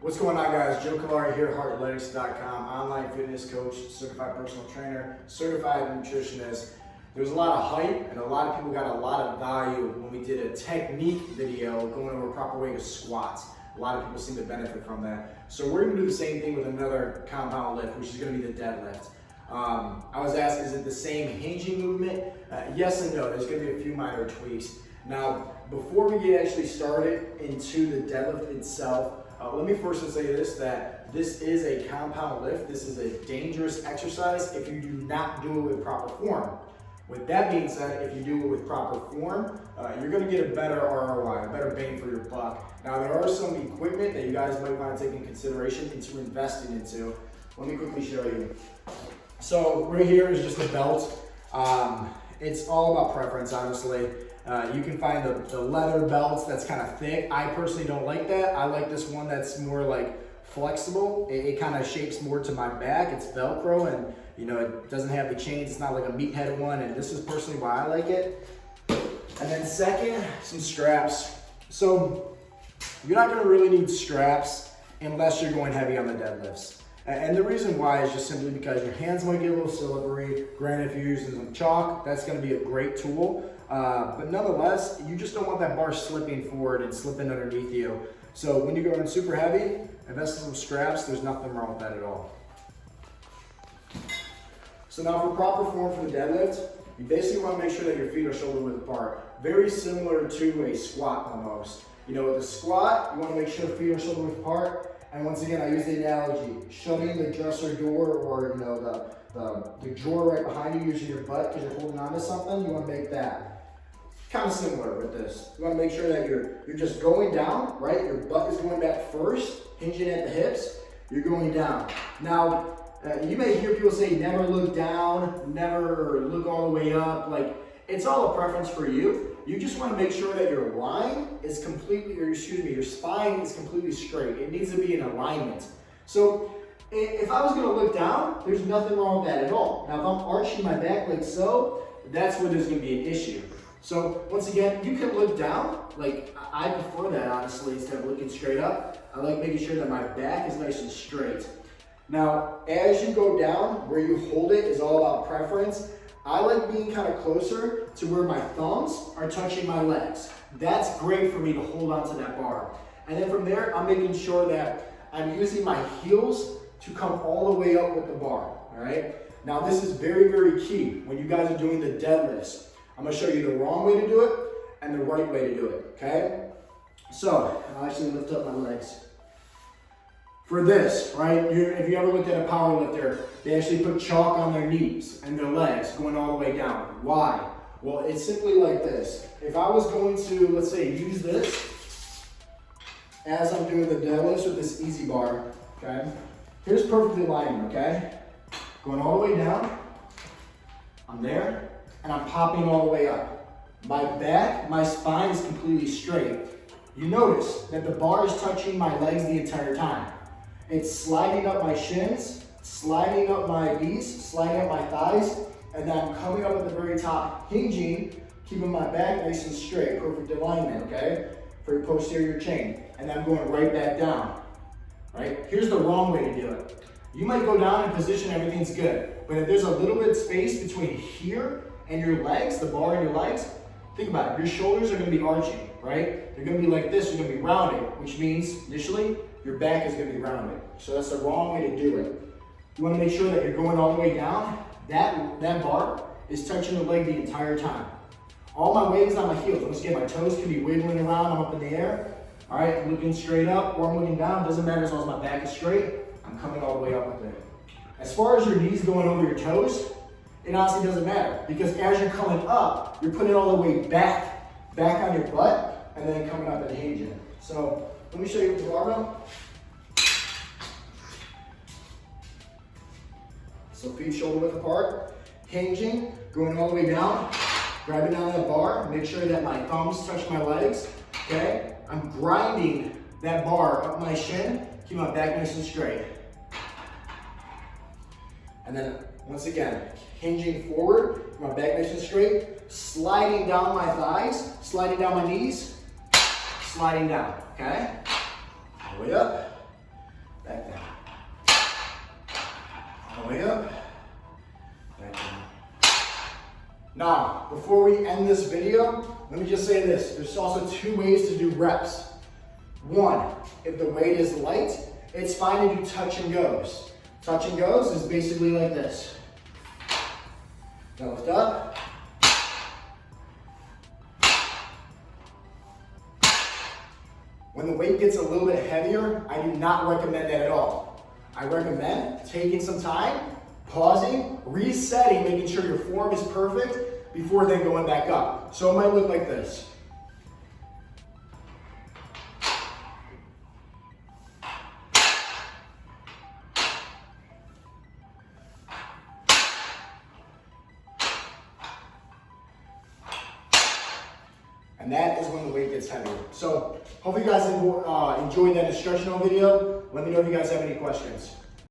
What's going on, guys? Joe Callari here, Heartletics.com, online fitness coach, certified personal trainer, certified nutritionist. There's a lot of hype and a lot of people got a lot of value when we did a technique video going over a proper way to squats. A lot of people seem to benefit from that. So we're going to do the same thing with another compound lift, which is going to be the deadlift. I was asked, is it the same hinging movement? Yes and no. There's going to be a few minor tweaks. Now, before we get actually started into the deadlift itself, let me first say this, that this is a compound lift. This is a dangerous exercise if you do not do it with proper form. With that being said, if you do it with proper form, you're going to get a better ROI, a better bang for your buck. Now, there are some equipment that you guys might want to take in consideration into investing into. Let me quickly show you. So right here is just a belt. It's all about preference, honestly. You can find the leather belts that's kind of thick. I personally don't like that. I like this one that's more like flexible. It kind of shapes more to my back. It's Velcro and you know, it doesn't have the chains. It's not like a meathead one, and this is personally why I like it. And then second, some straps. So you're not gonna really need straps unless you're going heavy on the deadlifts. And the reason why is just simply because your hands might get a little slippery. Granted, if you're using some chalk, that's gonna be a great tool. But nonetheless, you just don't want that bar slipping forward and slipping underneath you. So when you go in super heavy, invest in some straps. There's nothing wrong with that at all. So now for proper form for the deadlift, you basically want to make sure that your feet are shoulder width apart. Very similar to a squat almost. You know, with a squat, you want to make sure feet are shoulder width apart. And once again, I use the analogy, shutting the dresser door or you know the drawer right behind you using your butt because you're holding on to something. You want to make that kind of similar with this. You want to make sure that you're just going down, right? Your butt is going back first, hinging at the hips. You're going down. Now, you may hear people say never look down, never look all the way up. Like, it's all a preference for you. You just want to make sure that your line is completely, or excuse me, your spine is completely straight. It needs to be in alignment. So if I was going to look down, there's nothing wrong with that at all. Now, if I'm arching my back like so, that's where there's going to be an issue. So once again, you can look down. Like, I prefer that, honestly, instead of looking straight up. I like making sure that my back is nice and straight. Now, as you go down, where you hold it is all about preference. I like being kind of closer to where my thumbs are touching my legs. That's great for me to hold onto that bar. And then from there, I'm making sure that I'm using my heels to come all the way up with the bar, all right? Now, this is very, very key when you guys are doing the deadlifts. I'm gonna show you the wrong way to do it and the right way to do it, okay? So, I'll actually lift up my legs. For this, right, if you ever looked at a power lifter, they actually put chalk on their knees and their legs going all the way down. Why? Well, it's simply like this. If I was going to, let's say, use this as I'm doing the deadlifts with this easy bar, okay? Here's perfect alignment, okay? Going all the way down, I'm there, and I'm popping all the way up. My back, my spine is completely straight. You notice that the bar is touching my legs the entire time. It's sliding up my shins, sliding up my knees, sliding up my thighs, and then I'm coming up at the very top, hinging, keeping my back nice and straight, perfect alignment, okay? For your posterior chain. And then I'm going right back down, right? Here's the wrong way to do it. You might go down in position, everything's good. But if there's a little bit of space between here and your legs, the bar and your legs, think about it. Your shoulders are gonna be arching, right? They're gonna be like this, you're gonna be rounded, which means initially, your back is going to be rounded. So that's the wrong way to do it. You want to make sure that you're going all the way down. That bar is touching the leg the entire time. All my weight is on my heels. Once again, my toes can be wiggling around. I'm up in the air. All right, I'm looking straight up or I'm looking down. Doesn't matter as long as my back is straight. I'm coming all the way up with it. As far as your knees going over your toes, it honestly doesn't matter because as you're coming up, you're putting it all the way back on your butt and then coming up and hinging. So let me show you with the barbell. So feet shoulder width apart, hinging, going all the way down, grabbing down that bar, make sure that my thumbs touch my legs, okay? I'm grinding that bar up my shin, keep my back nice and straight. And then once again, hinging forward, keep my back nice and straight, sliding down my thighs, sliding down my knees, sliding down, okay? All the way up, Now, before we end this video, let me just say this. There's also 2 ways to do reps. 1, if the weight is light, it's fine to do touch and goes. Touch and goes is basically like this. Now lift up. When the weight gets a little bit heavier, I do not recommend that at all. I recommend taking some time, pausing, resetting, making sure your form is perfect before then going back up. So it might look like this. And that is when the weight gets heavier. So hopefully you guys enjoyed that instructional video. Let me know if you guys have any questions.